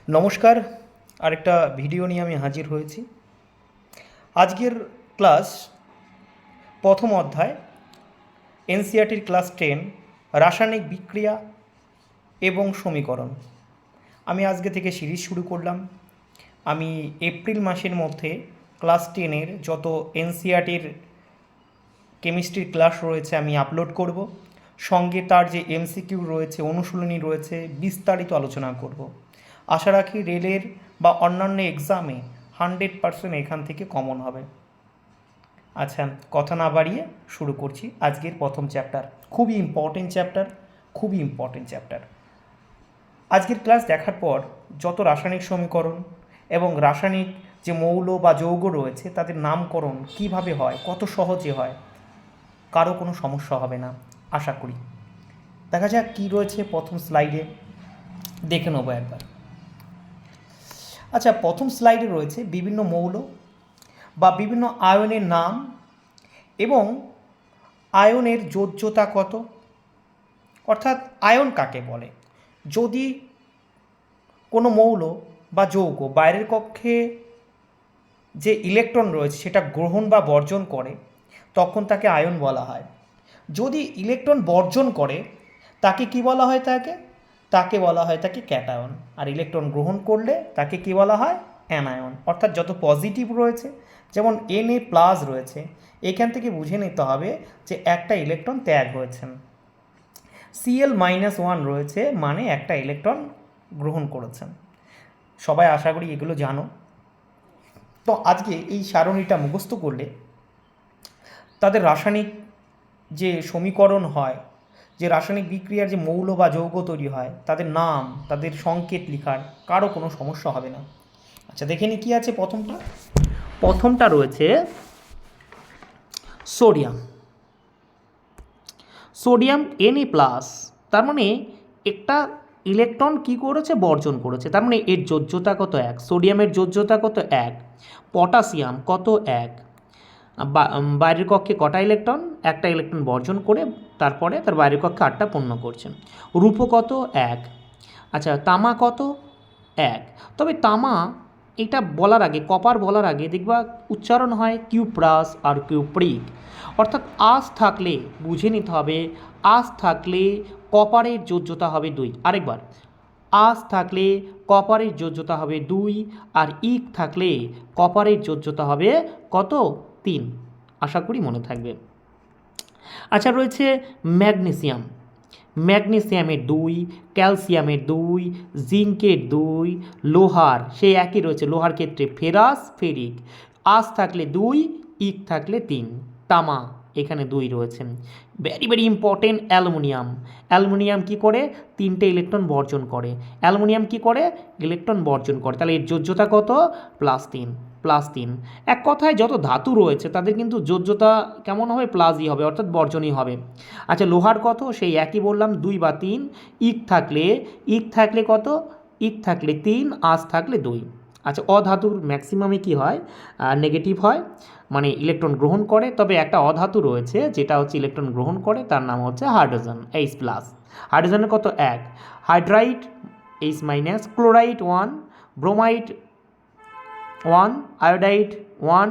নমস্কার, আরেকটা ভিডিও নিয়ে আমি হাজির হয়েছি। আজকের ক্লাস প্রথম অধ্যায় এনসিইআরটির ক্লাস 10 রাসায়নিক বিক্রিয়া এবং সমীকরণ। আমি আজকে থেকে সিরিজ শুরু করলাম। আমি এপ্রিল মাসের মধ্যে ক্লাস 10-এর যত এনসিইআরটির কেমিস্ট্রির ক্লাস রয়েছে আমি আপলোড করব। সঙ্গে তার যে এমসিকিউ রয়েছে, অনুশীলনী রয়েছে, বিস্তারিত আলোচনা করব। আশা রাখি রেলের বা অন্যান্য এক্সামে 100% এখান থেকে কমন হবে। আচ্ছা, কথা না বাড়িয়ে শুরু করছি আজকের প্রথম চ্যাপ্টার। খুবই ইম্পর্টেন্ট চ্যাপ্টার। আজকের ক্লাস দেখার পর যত রাসায়নিক সমীকরণ এবং রাসায়নিক যে মৌল বা যৌগ রয়েছে তাদের নামকরণ কিভাবে হয়, কত সহজে হয়, কারো কোনো সমস্যা হবে না আশা করি। দেখা যাক কী রয়েছে প্রথম স্লাইডে, দেখে নেবো একবার। আচ্ছা, প্রথম স্লাইডে রয়েছে বিভিন্ন মৌল বা বিভিন্ন আয়নের নাম এবং আয়নের যোজ্যতা কত, অর্থাৎ আয়ন কাকে বলে। যদি কোনো মৌল বা যৌগ বাইরের কক্ষে যে ইলেকট্রন রয়েছে সেটা গ্রহণ বা বর্জন করে তখন তাকে আয়ন বলা হয়। যদি ইলেকট্রন বর্জন করে তাকে কি বলা হয়, তাকে বলা হয় ক্যাটায়ন। আর ইলেকট্রন গ্রহণ করলে তাকে কি বলা হয়, অ্যানায়ন। অর্থাৎ যত পজিটিভ রয়েছে, যেমন Na+ রয়েছে, এখান থেকে বুঝে নিতে হবে যে একটা ইলেকট্রন ত্যাগ হয়েছেন। Cl-1 রয়েছে মানে একটা ইলেকট্রন গ্রহণ করেছেন। সবাই আশা করি এগুলো জানো। তো আজকে এই সারণীটা মুখস্থ করলে তাদের রাসায়নিক যে সমীকরণ হয়, যে রাসায়নিক বিক্রিয়ার যে মৌল বা যৌগ তৈরি হয়, তাদের নাম, তাদের সংকেত লেখার কারো কোনো সমস্যা হবে না। আচ্ছা, দেখে নি কী আছে। প্রথমটা রয়েছে সোডিয়াম Na+, তার মানে একটা ইলেকট্রন কি করেছে, বর্জন করেছে। তার মানে এর যোজ্যতা কত, 1। সোডিয়ামের যোজ্যতা কত, 1। পটাশিয়াম কত, 1। বাইরের কক্ষে কটা ইলেকট্রন, একটা ইলেকট্রন বর্জন করে তারপরে তার বাইরের কক্ষে 8টা পূর্ণ করছে। রূপো কত, 1। আচ্ছা, তামা কত, 1। তবে তামা এটা বলার আগে, কপার বলার আগে দেখবা উচ্চারণ হয় কিউপ্রাস আর কিউপ্রিক। অর্থাৎ আঁশ থাকলে বুঝে নিতে হবে, আঁশ থাকলে কপারের যোজ্যতা হবে 2। আরেকবার, আঁশ থাকলে কপারের যোজ্যতা হবে 2, আর ইক থাকলে কপারের যোজ্যতা হবে কত, 3। আশা করি মনে থাকবে। আচ্ছা, রয়েছে ম্যাগনেসিয়ামের 2, ক্যালসিয়ামের 2, জিঙ্কের 2, লোহার সেই একই রয়েছে, লোহার ক্ষেত্রে ফেরাস, ফেরিক। আঁশ থাকলে 2, ইক থাকলে 3। তামা এখানে 2 রয়েছে। ভেরি ইম্পর্টেন্ট, অ্যালুমিনিয়াম কী করে, 3টে ইলেকট্রন বর্জন করে। ইলেকট্রন বর্জন করে, তাহলে এর যোজ্যতা কত, +3। এক কথায় যত ধাতু রয়েছে তাদের কিন্তু যোজ্যতা কেমন হবে, প্লাসই হবে, অর্থাৎ বর্জনই হবে। আচ্ছা, লোহার কত, সেই একই বললাম, 2 বা 3। ইক থাকলে কত, ইক থাকলে 3, আঁশ থাকলে 2। আচ্ছা, অধাতুর ম্যাক্সিমামে কি হয়, নেগেটিভ হয়, মানে ইলেকট্রন গ্রহণ করে। তবে একটা অধাতু রয়েছে যেটা হচ্ছে ইলেকট্রন গ্রহণ করে, তার নাম হচ্ছে হাইড্রোজেন, H+। হাইড্রোজেনের কত, 1। Hydride H-, chloride 1, bromide 1, iodide 1,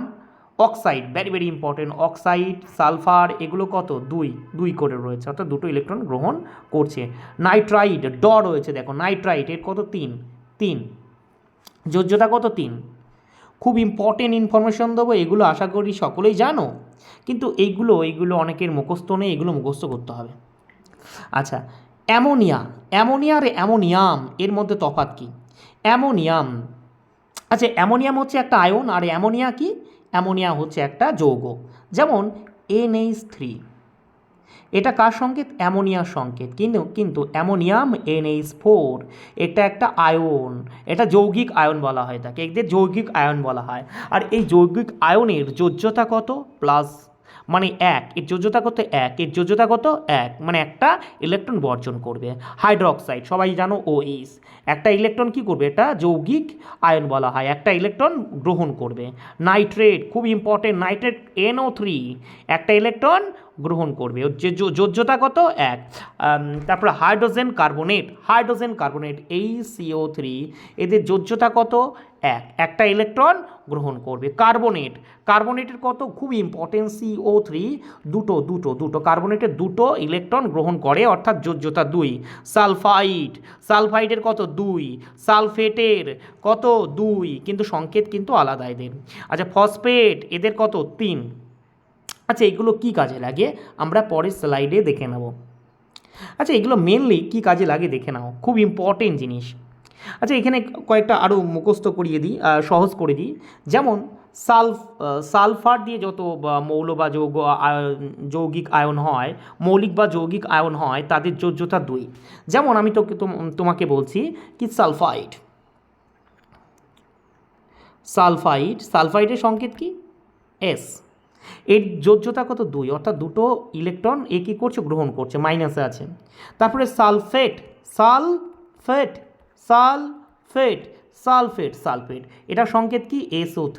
oxide very important, oxide, sulphur এগুলো কত, 2 করে রয়েছে, অর্থাৎ 2টো ইলেকট্রন গ্রহণ করছে। নাইট্রাইড রয়েছে, দেখো নাইট্রাইড এর কত, 3। যোজ্যতা কত, 3। খুব ইম্পর্টেন্ট ইনফরমেশন দেবো, এগুলো আশা করি সকলেই জানো, কিন্তু এইগুলো অনেকের মুখস্থ নেই, এগুলো মুখস্থ করতে হবে। আচ্ছা, অ্যামোনিয়া আর অ্যামোনিয়াম এর মধ্যে তফাৎ কি। অ্যামোনিয়াম হচ্ছে একটা আয়ন, আর অ্যামোনিয়া হচ্ছে একটা যৌগ। যেমন NH3, এটা কার সংকেত, অ্যামোনিয়ার সংকেত। কিন্তু অ্যামোনিয়াম NH4 এটা একটা আয়ন, এটা যৌগিক আয়ন বলা হয়, তাকে এদের যৌগিক আয়ন বলা হয়। আর এই যৌগিক আয়নের যোজ্যতা কত, প্লাস, মানে 1। এর যোজ্যতা কত, 1 মানে একটা ইলেকট্রন বর্জন করবে। হাইড্রোক্সাইড সবাই জানো, OH, একটা ইলেকট্রন কি করবে, এটা যৌগিক আয়ন বলা হয়, একটা ইলেকট্রন গ্রহণ করবে। নাইট্রেট খুব ইম্পর্টেন্ট, নাইট্রেট NO3, একটা ইলেকট্রন গ্রহণ করবে, ওর যে যোজ্যতা কত 1। তারপরে হাইড্রোজেন কার্বনেট HCO3, এদের যোজ্যতা কত 1, একটা ইলেকট্রন গ্রহণ করবে। কার্বনেটের কত, খুব ইম্পর্টেন্ট, CO3 দুটো কার্বনেটের দুটো ইলেকট্রন গ্রহণ করে, অর্থাৎ যোজ্যতা 2। সালফাইডের কত 2, সালফেটের কত 2, কিন্তু সংকেত কিন্তু আলাদা এদের। আচ্ছা ফসফেট, এদের কত 3। আচ্ছা এগুলো কি কাজে লাগে আমরা পরের স্লাইডে দেখে নেব। আচ্ছা এগুলো মেনলি কি কাজে লাগে দেখে নাও, খুব ইম্পর্টেন্ট জিনিস। আচ্ছা এখানে কয়েকটা আরও মুখস্থ করিয়ে দিই, সহজ করে দিই। যেমন সালফার দিয়ে যত মৌল বা যৌগিক আয়ন হয়, মৌলিক বা যৌগিক আয়ন হয়, তাদের যোজ্যতা 2। যেমন আমি তোমাকে বলছি কি সালফাইডের সংকেত কি S, এর যোজ্যতা কত 2, অর্থাৎ দুটো ইলেকট্রন এ কী করছে গ্রহণ করছে, মাইনাসে আছে। তারপরে সালফেট, এটার সংকেত কি SO3,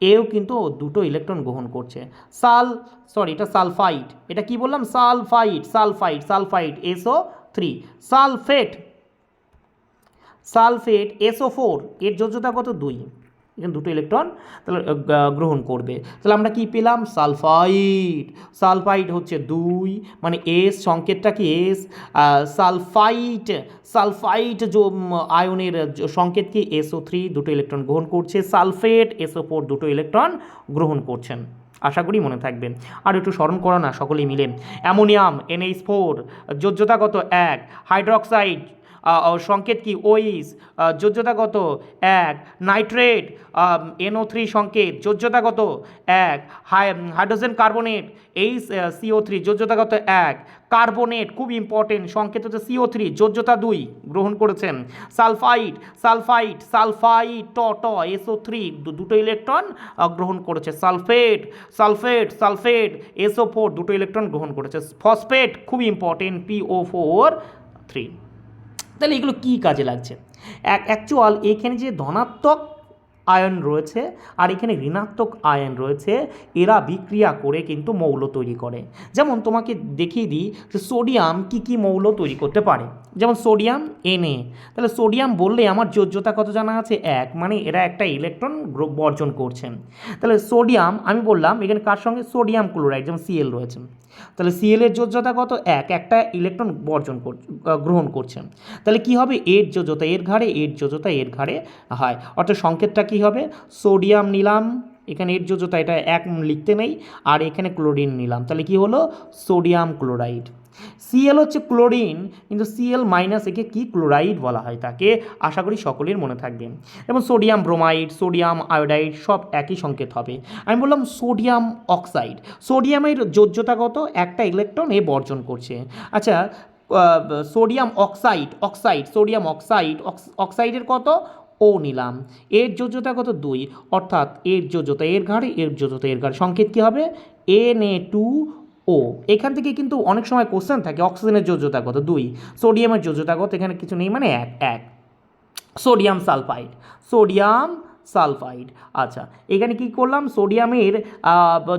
এও কিন্তু দুটো ইলেকট্রন গ্রহণ করছে। এটা সালফাইড, এটা কি বললাম সালফাইড SO3। সালফেট SO4, এর যোজ্যতা কত 2, এখানে দুটো ইলেকট্রন তাহলে গ্রহণ করবে। তাহলে আমরা কি পেলাম সালফাইড হচ্ছে 2, মানে S, সংকেতটা কি S। সালফাইট আয়নের সংকেত কি SO3, দুটো ইলেকট্রন গ্রহণ করছে। সালফেট SO4, দুটো ইলেকট্রন গ্রহণ করছেন। আশা করি মনে থাকবে। আর একটু স্মরণ করো না সকলেই মিলে। অ্যামোনিয়াম NH4, যোজ্যতা কত 1। হাইড্রোক্সাইড সংকেত কি OH, যোজ্যতা কত 1। নাইট্রেট NO3 সংকেত, যোজ্যতা কত 1। হাইড্রোজেন কার্বনেট HCO3, যোজ্যতা কত 1। কার্বনেট খুব ইম্পর্টেন্ট, সংকেত হচ্ছে CO3, যোজ্যতা 2, গ্রহণ করেছেন। সালফাইড SO3, দুটো ইলেকট্রন গ্রহণ করেছে। সালফেট SO4, দুটো ইলেকট্রন গ্রহণ করেছে। ফসফেট খুব ইম্পর্টেন্ট, PO4 3। তাহলে এগুলো কী কাজে লাগছে, অ্যাকচুয়াল এখানে যে ধনাত্মক আয়ন রয়েছে আর এখানে ঋণাত্মক আয়ন রয়েছে, এরা বিক্রিয়া করে কিন্তু মৌল তৈরি করে। যেমন তোমাকে দেখিয়ে দিই যে সোডিয়াম কি মৌল তৈরি করতে পারে। যেমন সোডিয়াম Na, তাহলে সোডিয়াম বললে আমার যোজ্যতা কত জানা আছে 1, মানে এরা একটা ইলেকট্রন বর্জন করছেন। তাহলে সোডিয়াম আমি বললাম এখানে কার সঙ্গে, সোডিয়াম ক্লোরাইড, যেমন Cl রয়েছে, তাহলে Cl এর যোজ্যতা কত 1, একটা ইলেকট্রন গ্রহণ করছে। তাহলে কি হবে, এর যোজ্যতা এর ঘাড়ে, এর যোজ্যতা এর ঘাড়ে হয়, অর্থাৎ সংকেতটা কি হবে, সোডিয়াম নিলাম, এখানে এর যোজ্যতা এটা 1 লিখতে নেই, আর এখানে ক্লোরিন নিলাম, তাহলে কি হলো সোডিয়াম ক্লোরাইড। Cl হচ্ছে ক্লোরিন, কিন্তু Cl মাইনাস একে কি ক্লোরাইড বলা হয় তাকে, আশা করি সকলের মনে থাকবে। এবং সোডিয়াম ব্রোমাইড, সোডিয়াম আয়োডাইড সব একই সংকেত হবে। আমি বললাম সোডিয়াম অক্সাইড, সোডিয়ামের যোজ্যতা কত, একটা ইলেকট্রন এ বর্জন করছে। আচ্ছা সোডিয়াম অক্সাইডের কত ও নিলাম, এর যোজ্যতা কত 2, অর্থাৎ এর যোজ্যতা এর ঘাড়ে, এর যোজ্যতা এর ঘাড়ে, সংকেত কী হবে Na2O। এখান থেকে কিন্তু অনেক সময় কোশ্চেন থাকে অক্সিজেনের যোজ্যতা কত 2, সোডিয়ামের যোজ্যতা কত, এখানে কিছু নেই মানে 1। Sodium sulphide. আচ্ছা এখানে কি করলাম, সোডিয়ামের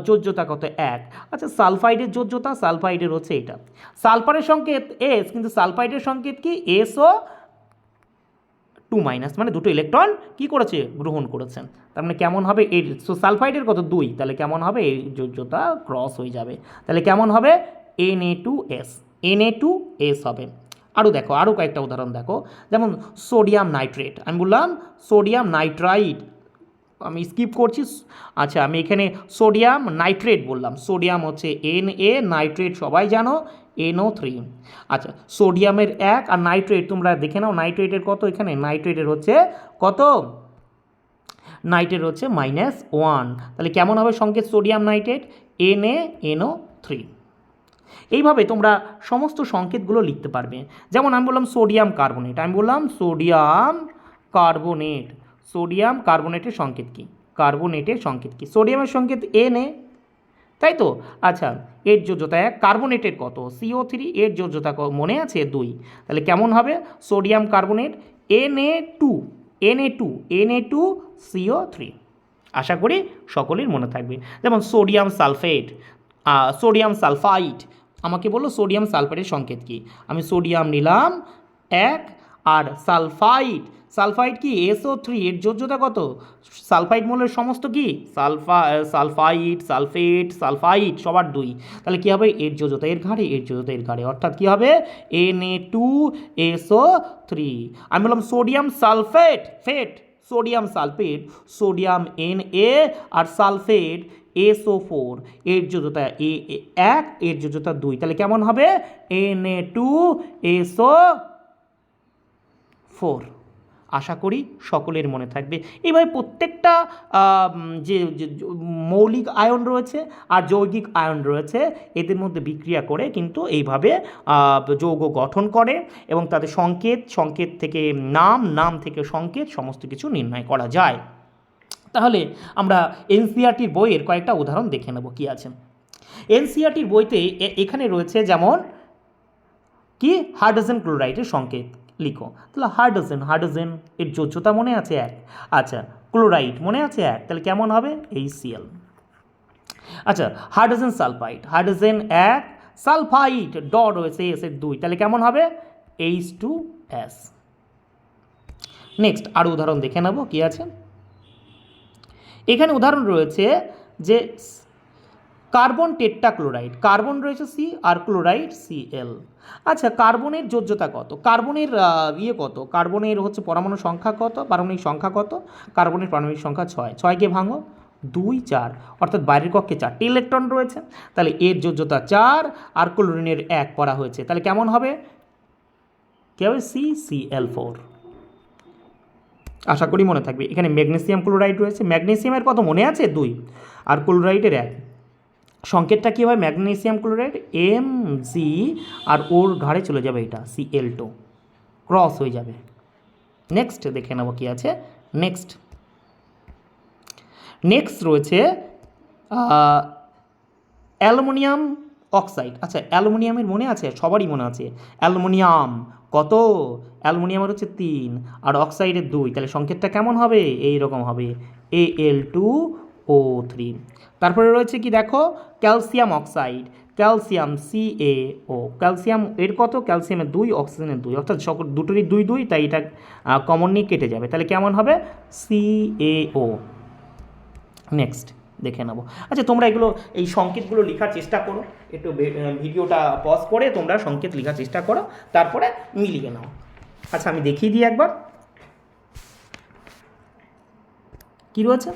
যোজ্যতা কত 1। আচ্ছা সালফাইডের যোজ্যতা, সালফাইডের হচ্ছে এটা। সালফারের সংকেত S, কিন্তু সালফাইডের সংকেত কি SO2 মাইনাস, মানে দুটো ইলেকট্রন কি করেছে গ্রহণ করেছেন। তার মানে কেমন হবে এর, সালফাইডের কত 2, তাহলে কেমন হবে এই যোজ্যতা ক্রস হয়ে যাবে, তাহলে কেমন হবে Na2S হবে। আরও দেখো, আরও কয়েকটা উদাহরণ দেখো, যেমন সোডিয়াম নাইট্রেট, আমি বললাম সোডিয়াম নাইট্রাইট, আমি স্কিপ করছি। আচ্ছা আমি এখানে সোডিয়াম নাইট্রেট বললাম, সোডিয়াম হচ্ছে Na, নাইট্রেট সবাই জানো NO3। আচ্ছা সোডিয়ামের 1 আর নাইট্রেট তোমরা দেখে নাও, নাইট্রেটের কত, এখানে নাইট্রেটের হচ্ছে কত, নাইট্রেট হচ্ছে -1, তাহলে কেমন হবে সংকেত সোডিয়াম নাইট্রেট NaNO3। এইভাবে তোমরা সমস্ত সংকেতগুলো লিখতে পারবে। যেমন আমি বললাম সোডিয়াম কার্বনেট, সোডিয়াম কার্বনেটের সংকেত কি, সোডিয়ামের সংকেত Na, তাই তো। আচ্ছা এর যোজ্যতা 1, কার্বনেটের কত CO3, এর যোজ্যতা মনে আছে 2, তাহলে কেমন হবে সোডিয়াম কার্বনেট Na2CO3। আশা করি সকলের মনে থাকবে। যেমন সোডিয়াম সালফেট, সোডিয়াম সালফাইড, আমাকে বললো সোডিয়াম সালফাইডের সংকেত কী, আমি সোডিয়াম নিলাম 1 আর সালফাইড, সালফাইড কি SO3, এর যোজ্যতা কত, সালফাইড মৌলের সমস্ত কি সালফাইড সালফেট সালফাইড সবার 2, তাহলে কী হবে এর যোজ্যতা এর ঘাড়ে, এর যোজ্যতা এর ঘাড়ে, অর্থাৎ কী হবে Na2SO3। আমি বললাম sodium sulphate, sodium sulphate, sodium Na আর সালফেট SO4, এর যোজ্যতা 1 এর যোজ্যতা 2, তাহলে কেমন হবে Na2SO4। আশা করি সকলের মনে থাকবে। এইভাবে প্রত্যেকটা যে মৌলিক আয়ন রয়েছে আর যৌগিক আয়ন রয়েছে এদের মধ্যে বিক্রিয়া করে কিন্তু এইভাবে যৌগ গঠন করে এবং তাদের সংকেত থেকে নাম থেকে সংকেত সমস্ত কিছু নির্ণয় করা যায়। তাহলে আমরা এনসিইআরটির বইয়ের কয়েকটা উদাহরণ দেখে নেব কী আছে। এনসিইআরটির বইতে এখানে রয়েছে যেমন কি হাইড্রোজেন ক্লোরাইডের সংকেত লিখো, তাহলে হাইড্রোজেন এর যোজ্যতা মনে আছে 1, আচ্ছা ক্লোরাইড মনে আছে 1, তাহলে কেমন হবে HCl। আচ্ছা হাইড্রোজেন সালফাইড, হাইড্রোজেন 1 সালফাইড রয়েছে S এর 2, তাহলে কেমন হবে H2S। নেক্সট আরও উদাহরণ দেখে নেব কি আছে। এখানে উদাহরণ রয়েছে যে কার্বন টেট্রাক্লোরাইড, কার্বন রয়েছে C আর ক্লোরাইড Cl। আচ্ছা কার্বনের যোজ্যতা কত, কার্বনের কত, কার্বনের হচ্ছে পরমাণু সংখ্যা কত, পারমাণবিক সংখ্যা কত, কার্বনের পারমাণবিক সংখ্যা 6, 6কে ভাঙো 2 4, অর্থাৎ বাইরের কক্ষে 4টি ইলেকট্রন রয়েছে, তাহলে এর যোজ্যতা 4 আর ক্লোরিনের 1 করা হয়েছে, তাহলে কেমন হবে কী হবে CCl4। আশা করি মনে থাকবে। এখানে ম্যাগনেসিয়াম ক্লোরাইড রয়েছে, ম্যাগনেসিয়ামের কত মনে আছে 2 আর ক্লোরাইডের 1, সংকেতটা কী হয় ম্যাগনেসিয়াম ক্লোরাইড Mg আর ওর ঘাড়ে চলে যাবে এটা Cl2, ক্রস হয়ে যাবে। নেক্সট দেখে নেব কী আছে। নেক্সট রয়েছে অ্যালুমিনিয়াম অক্সাইড। আচ্ছা অ্যালুমিনিয়ামের মনে আছে, সবারই মনে আছে অ্যালুমিনিয়াম কত, অ্যালুমিনিয়ামের হচ্ছে 3 আর অক্সাইডের 2, তাহলে সংকেতটা কেমন হবে এই রকম হবে Al2O3। তারপরে রয়েছে কি দেখো calcium oxide, calcium CaO, calcium এর কত, ক্যালসিয়ামের 2 অক্সিজেনের 2, অর্থাৎ দুটোরই 2 2, তাই এটা কমন নিয়ে কেটে যাবে, তাহলে কেমন হবে CaO। নেক্সট দেখে নেব। আচ্ছা তোমরা এগুলো এই সংকেতগুলো লেখার চেষ্টা করো, একটু ভিডিওটা পজ করে তোমরা সংকেত লেখার চেষ্টা করো, তারপরে মিলিয়ে নাও। আচ্ছা আমি দেখিয়ে দিই একবার কী রয়েছে।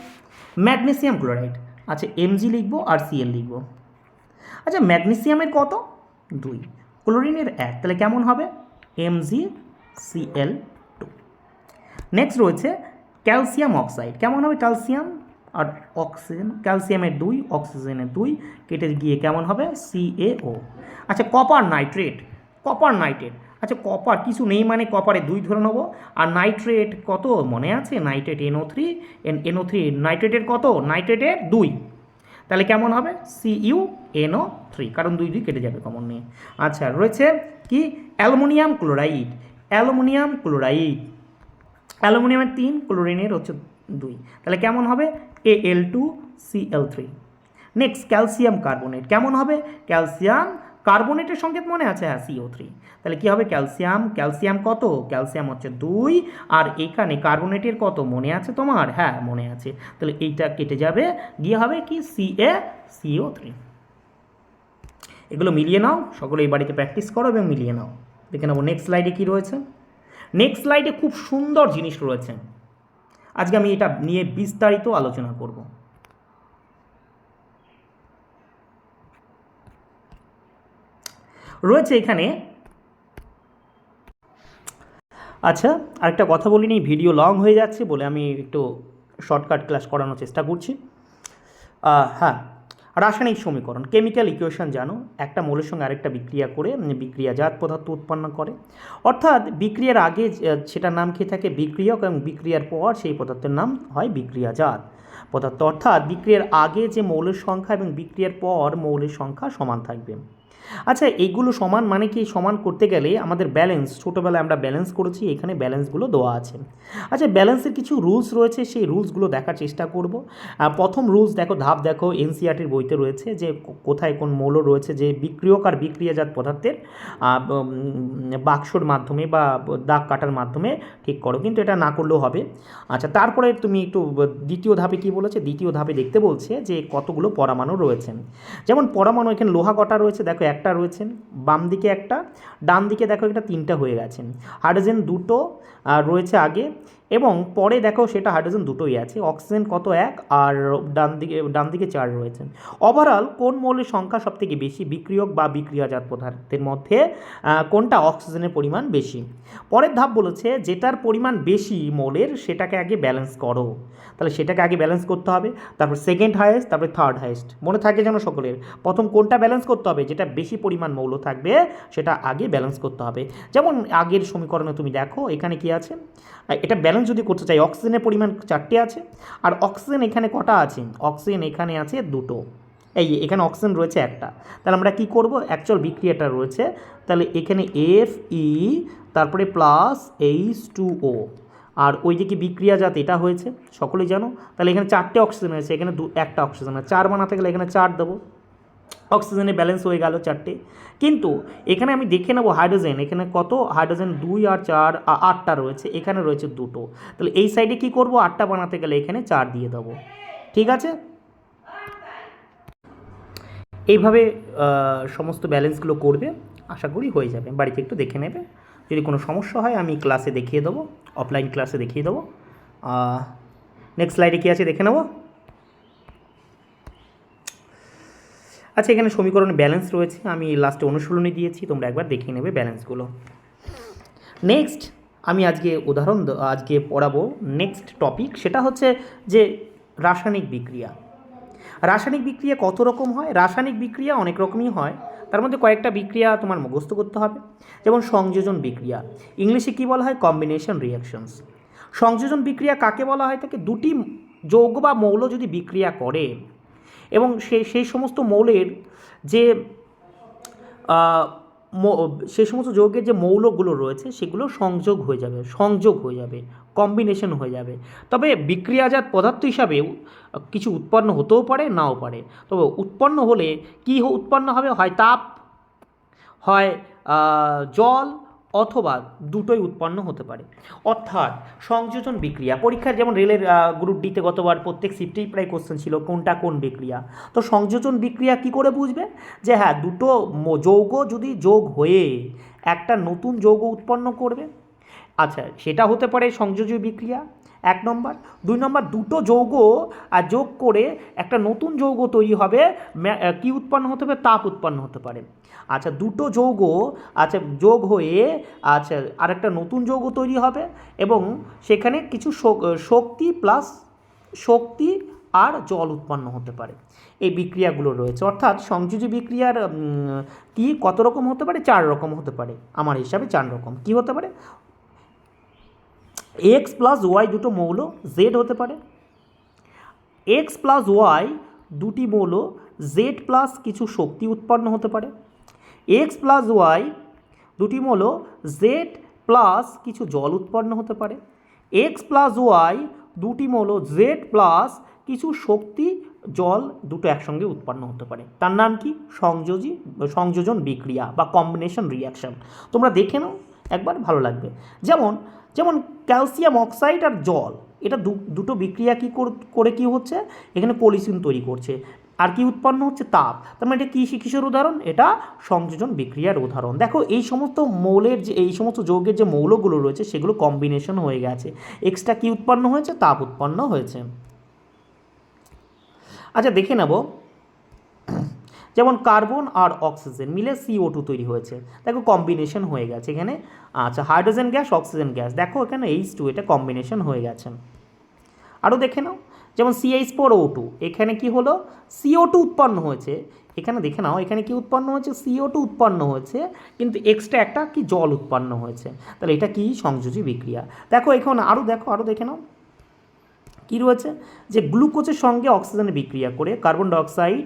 ম্যাগনেসিয়াম ক্লোরাইড, আচ্ছা Mg লিখবো আর Cl লিখবো। আচ্ছা ম্যাগনেসিয়ামের কত 2, ক্লোরিনের 1, তাহলে কেমন হবে MgCl2। নেক্সট রয়েছে ক্যালসিয়াম অক্সাইড, কেমন হবে ক্যালসিয়াম আর অক্সিজেন, ক্যালসিয়ামের 2 অক্সিজেনের 2 কেটে গিয়ে কেমন হবে CaO। আচ্ছা কপার নাইট্রেট, আচ্ছা কপার কিছু নেই মানে কপারে 2 ধরে নেবো, আর নাইট্রেট কত মনে আছে নাইট্রেট NO3 নাইট্রেটের কত, নাইট্রেটের 2, তাহলে কেমন হবে CuNO3, কারণ 2 2 কেটে যাবে কমন নিয়ে। আচ্ছা রয়েছে কি অ্যালুমিনিয়াম অ্যালুমিনিয়ামের 3 ক্লোরিনের হচ্ছে 2, তাহলে কেমন হবে Al2Cl3। নেক্সট ক্যালসিয়াম কার্বনেট, কেমন হবে ক্যালসিয়াম কার্বনেটের সংকেত মনে আছে হ্যাঁ CO3, তাহলে কী হবে ক্যালসিয়াম কত, ক্যালসিয়াম হচ্ছে 2 আর এখানে কার্বনেটের কত মনে আছে তোমার, হ্যাঁ মনে আছে, তাহলে এইটা কেটে যাবে গিয়ে হবে কি CaCO3। এগুলো মিলিয়ে নাও, সকলে এই বাড়িতে প্র্যাকটিস করো এবং মিলিয়ে নাও। দেখে নেবো নেক্সট স্লাইডে কী রয়েছে। নেক্সট স্লাইডে খুব সুন্দর জিনিস রয়েছে, আজকে আমি এটা নিয়ে বিস্তারিত আলোচনা করব। রয়েছে এখানে, আচ্ছা আরেকটা কথা বলিনি, ভিডিও লং হয়ে যাচ্ছে বলে আমি একটু শর্টকাট ক্লাস করানোর চেষ্টা করছি। হ্যাঁ রাসায়নিক সমীকরণ কেমিক্যাল ইকুয়েশন জানো, একটা মৌলের সঙ্গে আরেকটা বিক্রিয়া করে বিক্রিয়াজাত পদার্থ উৎপন্ন করে, অর্থাৎ বিক্রিয়ার আগে সেটার নাম খেয়ে থাকে বিক্রিয়ক এবং বিক্রিয়ার পর সেই পদার্থের নাম হয় বিক্রিয়াজাত পদার্থ, অর্থাৎ বিক্রিয়ার আগে যে মৌলের সংখ্যা এবং বিক্রিয়ার পর মৌলের সংখ্যা সমান থাকবে। আচ্ছা, এইগুলো সমান মানে কি, সমান করতে গেলে আমাদের ব্যালেন্স, ছোটোবেলায় আমরা ব্যালেন্স করেছি, এখানে ব্যালেন্সগুলো দেওয়া আছে। আচ্ছা, ব্যালেন্সের কিছু রুলস রয়েছে, সেই রুলসগুলো দেখার চেষ্টা করব। প্রথম রুলস দেখো, ধাপ দেখো, এনসিইআরটির বইতে রয়েছে যে কোথায় কোন মৌল রয়েছে, যে বিক্রিয়ক আর বিক্রিয়াজাত পদার্থের বাক্সর মাধ্যমে বা দাগ কাটার মাধ্যমে ঠিক করো, কিন্তু এটা না করলেও হবে। আচ্ছা, তারপরে তুমি একটু দ্বিতীয় ধাপে কী বলেছে, দ্বিতীয় ধাপে দেখতে বলছে যে কতগুলো পরমাণু রয়েছে। যেমন পরমাণু এখানে লোহা কটা রয়েছে, দেখো একটা রয়েছে, বাম দিকে একটা, ডান দিকে দেখো এটা তিনটা হয়ে গেছে। হাইড্রোজেন দুটো রয়েছে আগে, এবং পরে দেখো সেটা হাইড্রোজেন দুটোই আছে। অক্সিজেন কত, এক, আর ডান দিকে চার রয়েছে। ওভারঅল কোন মৌলের সংখ্যা সবথেকে বেশি বিক্রিয়ক বা বিক্রিয়াজাত পদার্থের মধ্যে, কোনটা অক্সিজেনের পরিমাণ বেশি। পরের ধাপ বলেছে যেটার পরিমাণ বেশি মৌলের সেটাকে আগে ব্যালেন্স করো, তাহলে সেটাকে আগে ব্যালেন্স করতে হবে, তারপর সেকেন্ড হাইয়েস্ট, তারপরে থার্ড হাইয়েস্ট। মনে থাকে যেন সকলের, প্রথম কোনটা ব্যালেন্স করতে হবে, যেটা বেশি পরিমাণ মৌল থাকবে সেটা আগে ব্যালেন্স করতে হবে। যেমন আগের সমীকরণে তুমি দেখো এখানে কি আছে, এটা ব্যালেন্স যদি করতে চাই, অক্সিজেনের পরিমাণ 4টে আছে, আর অক্সিজেন এখানে কটা আছে, অক্সিজেন এখানে আছে দুটো, এখানে অক্সিজেন রয়েছে একটা, তাহলে আমরা কি করব, অ্যাকচুয়াল বিক্রিয়াটা রয়েছে, তাহলে এখানে Fe তারপরে প্লাস H2O, আর ওই যে কি বিক্রিয়াজাত এটা হয়েছে সকলেই জানো, তাহলে এখানে 4টে অক্সিজেন আছে, এখানে একটা অক্সিজেন আছে, 4 বানাতে গেলে এখানে 4 দেবো, অক্সিজেনে ব্যালেন্স হয়ে গেল 4টে। কিন্তু এখানে আমি দেখে নেবো হাইড্রোজেন, এখানে কত, হাইড্রোজেন 2 আর 4 8টা রয়েছে, এখানে রয়েছে দুটো, তাহলে এই সাইডে কি করব, 8টা বানাতে গেলে এখানে 4 দিয়ে দেবো। ঠিক আছে, এইভাবে সমস্ত ব্যালেন্সগুলো করবে, আশা করি হয়ে যাবে, বাড়িতে একটু দেখে নেবে। যদি কোনো সমস্যা হয় আমি ক্লাসে দেখিয়ে দেবো, অফলাইন ক্লাসে দেখিয়ে দেবো। নেক্সট স্লাইডে কী আছে দেখে নেবো। আচ্ছা, এখানে সমীকরণে ব্যালেন্স রয়েছে, আমি লাস্টে অনুশীলনী দিয়েছি, তোমরা একবার দেখিয়ে নেবে ব্যালেন্সগুলো। নেক্সট আমি আজকে পড়াবো নেক্সট টপিক, সেটা হচ্ছে যে রাসায়নিক বিক্রিয়া। রাসায়নিক বিক্রিয়া কত রকম হয়, রাসায়নিক বিক্রিয়া অনেক রকমই হয়, তার মধ্যে কয়েকটা বিক্রিয়া তোমার মুখস্থ করতে হবে। যেমন সংযোজন বিক্রিয়া, ইংলিশে কী বলা হয়, কম্বিনেশন রিয়াকশনস। সংযোজন বিক্রিয়া কাকে বলা হয়, তাকে দুটি যৌগ বা মৌল যদি বিক্রিয়া করে এবং সেই সমস্ত মৌলের যে সেই সমস্ত যৌগের যে মৌলগুলো রয়েছে সেগুলো সংযোগ হয়ে যাবে, কম্বিনেশন হয়ে যাবে। তবে বিক্রিয়াজাত পদার্থ হিসাবে কিছু উৎপন্ন হতেও পারে, নাও পারে। তবে উৎপন্ন হলে কী উৎপন্ন হবে, হয় তাপ, হয় জল, অথবা দুটোই উৎপন্ন হতে পারে। অর্থাৎ সংযোজন বিক্রিয়া, পরীক্ষার যেমন রেলের গ্রুপ ডিতে গতবার প্রত্যেক শিফটেই প্রায় কোশ্চেন ছিল কোনটা কোন বিক্রিয়া। তো সংযোজন বিক্রিয়া কি করে বুঝবে, যে হ্যাঁ দুটো যৌগ যদি যোগ হয়ে একটা নতুন যৌগ উৎপন্ন করবে, আচ্ছা সেটা হতে পারে সংযোজীয় বিক্রিয়া, 1 নম্বর। 2 নম্বর, দুটো যৌগ যোগ করে একটা নতুন যৌগ তৈরি হবে, কি উৎপন্ন হতে হবে, তাপ উৎপন্ন হতে পারে। আচ্ছা, দুটো যৌগ যোগ হয়ে আরেকটা নতুন যৌগ তৈরি হবে, এবং সেখানে কিছু শক্তি আর জল উৎপন্ন হতে পারে। এই বিক্রিয়াগুলো রয়েছে, অর্থাৎ সংযোজী বিক্রিয়ার কত রকম হতে পারে, 4 রকম হতে পারে, আমার হিসাবে 4 রকম। কি হতে পারে, এক্স প্লাস ওয়াই দুটো মৌল জেড হতে পারে, এক্স প্লাস ওয়াই দুটি মৌল জেড প্লাস কিছু শক্তি উৎপন্ন হতে পারে, এক্স প্লাস ওয়াই দুটি মৌল জেড প্লাস কিছু জল উৎপন্ন হতে পারে, এক্স প্লাস ওয়াই দুটি মৌল জেড প্লাস কিছু শক্তি জল দুটো একসঙ্গে উৎপন্ন হতে পারে। তার নাম কি, সংযোজন বিক্রিয়া বা কম্বিনেশন রিয়াকশন। তোমরা দেখে নাও একবার, ভালো লাগবে। যেমন ক্যালসিয়াম অক্সাইড আর জল, এটা দুটো বিক্রিয়া করে কি হচ্ছে, এখানে পলিসিন তৈরি করছে, আর কি উৎপন্ন হচ্ছে, তাপ। তার মানে এটা কিসের উদাহরণ, এটা সংযোজন বিক্রিয়ার উদাহরণ। দেখো এই সমস্ত যৌগের যে মৌলগুলো রয়েছে সেগুলো কম্বিনেশন হয়ে গেছে, এক্সট্রা কি উৎপন্ন হয়েছে, তাপ উৎপন্ন হয়েছে। আচ্ছা, দেখে নেব, যেমন কার্বন আর অক্সিজেন মিলে CO2 তৈরি হয়েছে, দেখো কম্বিনেশন হয়ে গেছে এখানে। আচ্ছা, হাইড্রোজেন গ্যাস, অক্সিজেন গ্যাস, দেখো এখানে H2, এটা কম্বিনেশন হয়ে গেছে। আরও দেখে নাও, যেমন CH4O2, এখানে কি হলো, CO2 উৎপন্ন হয়েছে, এখানে দেখে নাও এখানে কি উৎপন্ন হয়েছে, CO2 উৎপন্ন হয়েছে, কিন্তু এক্সট্রা একটা কি জল উৎপন্ন হয়েছে, তাহলে এটা কি সংযোজী বিক্রিয়া। দেখো এখানে আরও দেখে নাও কী রয়েছে, যে গ্লুকোজের সঙ্গে অক্সিজেনের বিক্রিয়া করে কার্বন ডাইঅক্সাইড,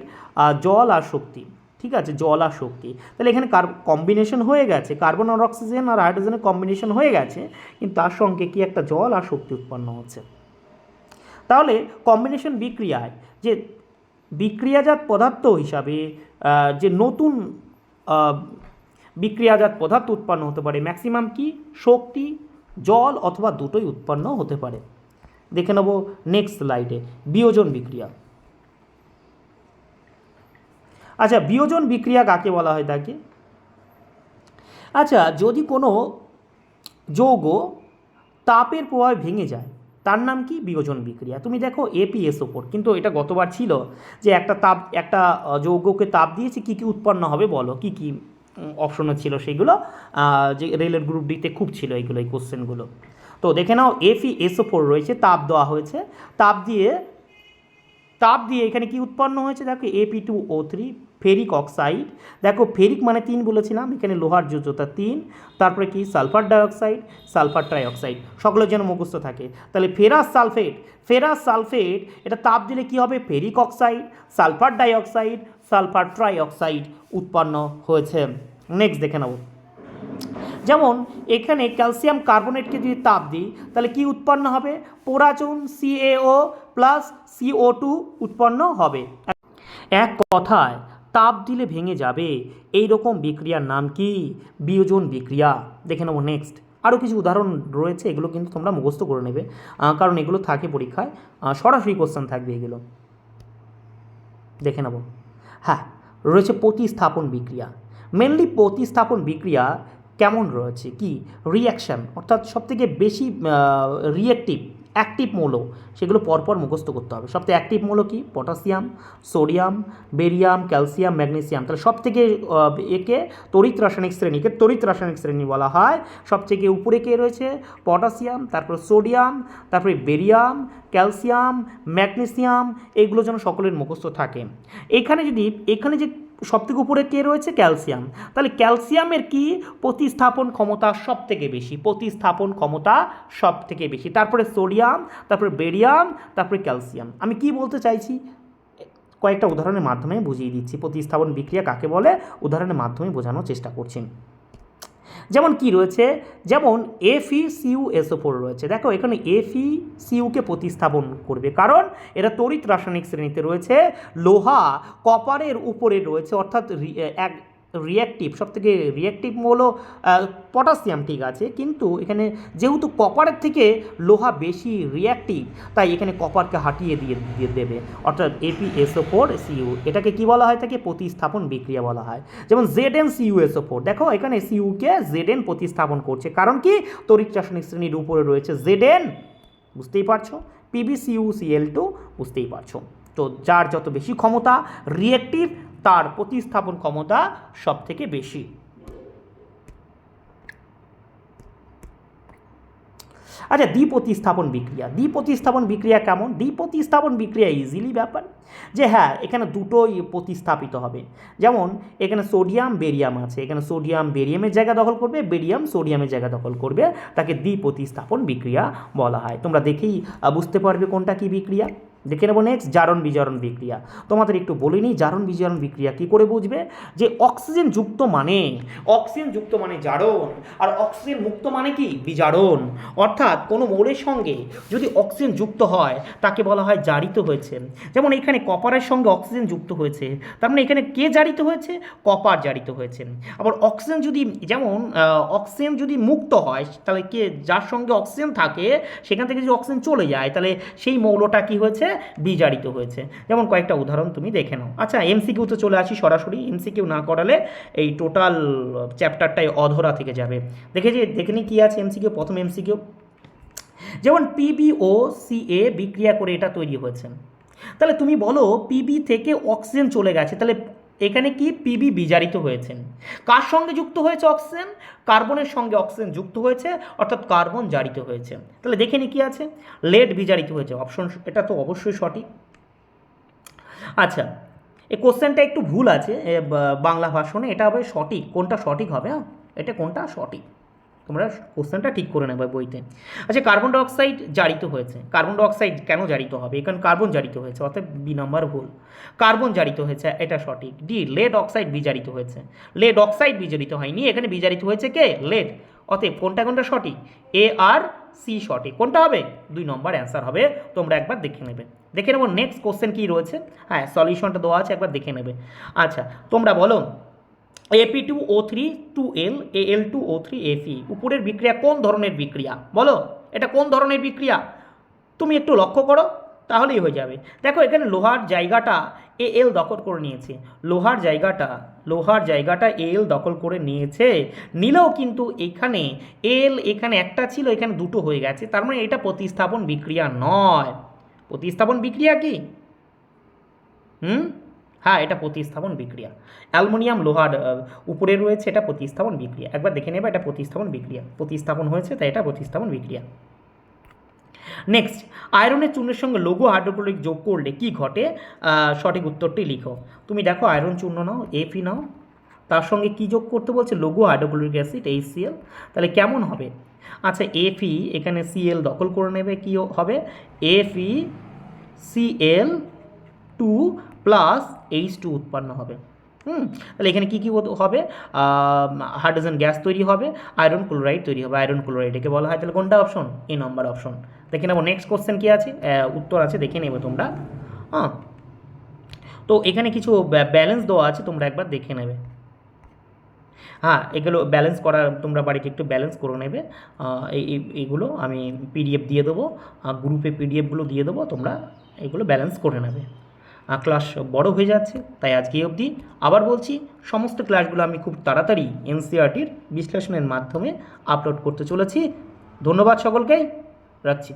জল আর শক্তি, ঠিক আছে, জল আর শক্তি। তাহলে এখানে কম্বিনেশন হয়ে গেছে, কার্বন আর অক্সিজেন আর হাইড্রোজেনের কম্বিনেশন হয়ে গেছে, কিন্তু তার সঙ্গে কি একটা জল আর শক্তি উৎপন্ন হচ্ছে। তাহলে কম্বিনেশন বিক্রিয়ায় যে বিক্রিয়াজাত পদার্থ হিসাবে যে নতুন বিক্রিয়াজাত পদার্থ উৎপন্ন হতে পারে, ম্যাক্সিমাম কি শক্তি, জল অথবা দুটোই উৎপন্ন হতে পারে। দেখে নেব নেক্সট স্লাইডে বিয়োজন বিক্রিয়া। আচ্ছা, বিয়োজন বিক্রিয়া কাকে বলা হয় থাকে? আচ্ছা, যদি কোনো যৌগ তাপের প্রভাবে ভেঙে যায় তার নাম কি? বিয়োজন বিক্রিয়া। তুমি দেখো ApSO4, কিন্তু এটা গতবার ছিল যে একটা যৌগকে তাপ দিয়েছে, কী কী উৎপন্ন হবে বলো, কী কী অপশনও ছিল সেগুলো, যে রেলের গ্রুপ ডিতে খুব ছিল এইগুলো, এই কোশ্চেনগুলো। তো দেখে নাও FeSO4 রয়েছে, তাপ দেওয়া হয়েছে, তাপ দিয়ে এখানে কি উৎপন্ন হয়েছে দেখো Ap2O3 ফেরিক অক্সাইড। দেখো ফেরিক মানে 3 বলেছিলাম, এখানে লোহার যোজ্যতা 3, তারপরে কি সালফার ডাইঅক্সাইড, সালফার ট্রাইঅক্সাইড, সকলের জন্য মুখস্থ থাকে। তাহলে ফেরাস সালফেট এটা তাপ দিলে কি হবে? Ferric oxide, sulphur dioxide, sulphur trioxide উৎপন্ন হয়েছে। নেক্সট দেখে নেব, যেমন এখানে ক্যালসিয়াম কার্বনেটকে যদি তাপ দিই তাহলে কি উৎপন্ন হবে? পোরাচুন CaO প্লাস CO2 উৎপন্ন হবে। এক কথায় তাপ দিলে ভেঙে যাবে এই রকম বিক্রিয়ার নাম কি? বিয়োজন বিক্রিয়া। দেখে নেব নেক্সট। আরও কিছু উদাহরণ রয়েছে, এগুলো কিন্তু তোমরা মুখস্থ করে নেবে, কারণ এগুলো থাকে পরীক্ষায়, সরাসরি কোশ্চেন থাকবে এগুলো। দেখে নেব, হ্যাঁ, রয়েছে প্রতিস্থাপন বিক্রিয়া। মেনলি প্রতিস্থাপন বিক্রিয়া কেমন রয়েছে? কি রিয়াকশান, অর্থাৎ সবথেকে বেশি অ্যাক্টিভ মৌল, সেগুলো পরপর মুখস্থ করতে হবে। সবথেকে অ্যাক্টিভ মৌল কি? Potassium, sodium, barium, calcium, magnesium. তাহলে সবথেকে একে তড়িৎ রাসায়নিক শ্রেণী বলা হয়। সবথেকে উপরে কে রয়েছে? পটাশিয়াম, তারপর সোডিয়াম, তারপরে বেরিয়াম, ক্যালসিয়াম, ম্যাগনেসিয়াম, এগুলো যেন সকলের মুখস্থ থাকে। এখানে যে সবথেকে উপরে কে রয়েছে? ক্যালসিয়াম। তাহলে ক্যালসিয়ামের কি প্রতিস্থাপন ক্ষমতা সবথেকে বেশি, তারপরে সোডিয়াম, তারপরে বেরিয়াম, তারপরে ক্যালসিয়াম। আমি কি বলতে চাইছি কয়েকটা উদাহরণের মাধ্যমে বুঝিয়ে দিচ্ছি প্রতিস্থাপন বিক্রিয়া কাকে বলে, উদাহরণের মাধ্যমে বোঝানোর চেষ্টা করছি। যেমন কি রয়েছে, যেমন FeCuSO4 রয়েছে। দেখো এখানে FeCuকে প্রতিস্থাপন করবে, কারণ এরা তড়িৎ রাসায়নিক শ্রেণীতে রয়েছে। লোহা কপারের উপরে রয়েছে, অর্থাৎ সবথেকে রিঅ্যাক্টিভ হলো পটাশিয়াম, ঠিক আছে, কিন্তু এখানে যেহেতু কপারের থেকে লোহা বেশি রিঅ্যাক্টিভ, তাই এখানে কপারকে হাটিয়ে দিয়ে দেবে, অর্থাৎ ApSO4Cu। এটাকে কি বলা হয়? তাকে প্রতিস্থাপন বিক্রিয়া বলা হয়। যেমন ZnCuSO4, দেখো এখানে Cu-কে Zn প্রতিস্থাপন করছে, কারণ কি তড়িৎ রাসায়নিক শ্রেণীর উপরে রয়েছে Zn, বুঝতেই পারছো। PbCuCl2, বুঝতেই পারছো। তো যার যত বেশি ক্ষমতা রিঅ্যাক্টিভ, তার প্রতিস্থাপন ক্ষমতা সব থেকে বেশি। আচ্ছা, দ্বিপ্রতিস্থাপন বিক্রিয়া কেমন? দ্বিপ্রতিস্থাপন বিক্রিয়া ইজিলি ব্যাপার, যে হ্যাঁ এখানে দুটোই প্রতিস্থাপিত হবে। যেমন এখানে সোডিয়াম বেরিয়াম আছে, এখানে সোডিয়াম বেরিয়ামের জায়গা দখল করবে, বেরিয়াম সোডিয়ামের জায়গা দখল করবে, তাকে দ্বিপ্রতিস্থাপন বিক্রিয়া বলা হয়। তোমরা দেখেই বুঝতে পারবে কোনটা কি বিক্রিয়া। দেখে নেব নেক্সট, জারণ বিজারণ বিক্রিয়া। তোমাদের একটু বলে নিই জারণ বিজারণ বিক্রিয়া কী করে বুঝবে। যে অক্সিজেন যুক্ত মানে জারণ, আর অক্সিজেন মুক্ত মানে কি? বিজারণ। অর্থাৎ কোনো মৌলের সঙ্গে যদি অক্সিজেন যুক্ত হয় তাকে বলা হয় জারিত হয়েছে। যেমন এখানে কপারের সঙ্গে অক্সিজেন যুক্ত হয়েছে, তার মানে এখানে কে জারিত হয়েছে? কপার জারিত হয়েছে। আবার অক্সিজেন যদি মুক্ত হয়, তাহলে যার সঙ্গে অক্সিজেন থাকে সেখান থেকে যদি অক্সিজেন চলে যায়, তাহলে সেই মৌলটা কি হয়েছে? বিজারিত হয়েছে। যেমন কয়েকটা উদাহরণ তুমি দেখে নাও। আচ্ছা, MCQ তো চলে আসি সরাসরি। MCQ না করালে এই টোটাল চ্যাপ্টারটাই অধরা থেকে যাবে। দেখে নি কি আছে MCQ। প্রথম MCQ, যেমন PbOCa বিক্রিয়া করে এটা তৈরি হয়েছে। তাহলে তুমি বলো Pb থেকে অক্সিজেন চলে গেছে, তাহলে এখানে কি Pb বিজারিত হয়েছে। কার সঙ্গে যুক্ত হয়েছে অক্সিজেন? কার্বনের সঙ্গে অক্সিজেন যুক্ত হয়েছে, অর্থাৎ কার্বন জারিত হয়েছে। তাহলে দেখে নি কি আছে? লেড বিজারিত হয়েছে, অপশন এটা তো অবশ্যই সঠিক। আচ্ছা, এই কোশ্চেনটা একটু ভুল আছে বাংলা ভাষণে, এটা হবে সঠিক। কোনটা সঠিক হবে? এটা কোনটা সঠিক? তোমরা কোশ্চেনটা ঠিক করে নেবে বইতে। আচ্ছা, কার্বন ডাইঅক্সাইড জারিত হয়েছে। কার্বন ডাইঅক্সাইড কেন জারিত হবে? এখানে কার্বন জারিত হয়েছে, অর্থাৎ বি নাম্বার ভুল। কার্বন জারিত হয়েছে, এটা সঠিক। ডি, লেড অক্সাইড বিজারিত হয়েছে। লেড অক্সাইড বিজারিত হয়নি, এখানে বিজারিত হয়েছে কে? লেড। অতএব কোনটা সঠিক? এ আর সি সঠিক। কোনটা হবে? 2 নম্বর অ্যান্সার হবে। তোমরা একবার দেখে নেবে। দেখে নেবো নেক্সট কোশ্চেন কী রয়েছে। হ্যাঁ, সলিউশনটা দেওয়া আছে, একবার দেখে নেবে। আচ্ছা, তোমরা বলো Ap2O3 2L Al2O3 Fe উপরের বিক্রিয়া কোন ধরনের বিক্রিয়া? বলো এটা কোন ধরনের বিক্রিয়া? তুমি একটু লক্ষ্য করো, তাহলেই হয়ে যাবে। দেখো এখানে লোহার জায়গাটা Al দখল করে নিয়েছে। লোহার জায়গাটা Al দখল করে নিয়েছে। নিলেও কিন্তু এখানে এখানে একটা ছিল, এখানে দুটো হয়ে গেছে। তার মানে এটা প্রতিস্থাপন বিক্রিয়া নয়। প্রতিস্থাপন বিক্রিয়া কি? হ্যাঁ, এটা প্রতিস্থাপন বিক্রিয়া। অ্যালুমিনিয়াম লোহার উপরে রয়েছে, এটা প্রতিস্থাপন বিক্রিয়া। একবার দেখে নেবে, এটা প্রতিস্থাপন বিক্রিয়া। প্রতিস্থাপন হয়েছে, তাই এটা প্রতিস্থাপন বিক্রিয়া। নেক্সট, আয়রনের চূর্ণের সঙ্গে লঘু হাইড্রোক্লোরিক যোগ করলে কি ঘটে? সঠিক উত্তরটি লিখো। তুমি দেখো আয়রন চূর্ণ নাও, Fe নাও, তার সঙ্গে কি যোগ করতে বলছে? লঘু হাইড্রোক্লোরিক অ্যাসিড HCl। তাহলে কেমন হবে? আচ্ছা, Fe এখানে Cl দখল করে নেবে, কি হবে? FeCl2 প্লাস H2 উৎপন্ন হবে। তাহলে এখানে কী হবে? হাইড্রোজেন গ্যাস তৈরি হবে, আয়রন ক্লোরাইড তৈরি হবে। আয়রন ক্লোরাইড একে বলা হয়। তাহলে কোনটা অপশন? এ নম্বর অপশন। দেখে নেবো নেক্সট কোশ্চেন কী আছে, উত্তর আছে, দেখে নেবে তোমরা। হ্যাঁ, তো এখানে কিছু ব্যালেন্স দেওয়া আছে, তোমরা একবার দেখে নেবে। হ্যাঁ, এগুলো ব্যালেন্স করার, তোমরা বাড়িতে একটু ব্যালেন্স করে নেবে। এইগুলো আমি PDF দিয়ে দেবো, গ্রুপে PDFগুলো দিয়ে দেবো, তোমরা এগুলো ব্যালেন্স করে নেবে। ক্লাস বড় হয়ে যাচ্ছে, তাই আজকে এই অবধি। আবার বলছি, সমস্ত ক্লাসগুলো আমি খুব তাড়াতাড়ি NCERT-র বিশ্লেষণের মাধ্যমে আপলোড করতে চলেছি। ধন্যবাদ সকলকেই, রাখছি।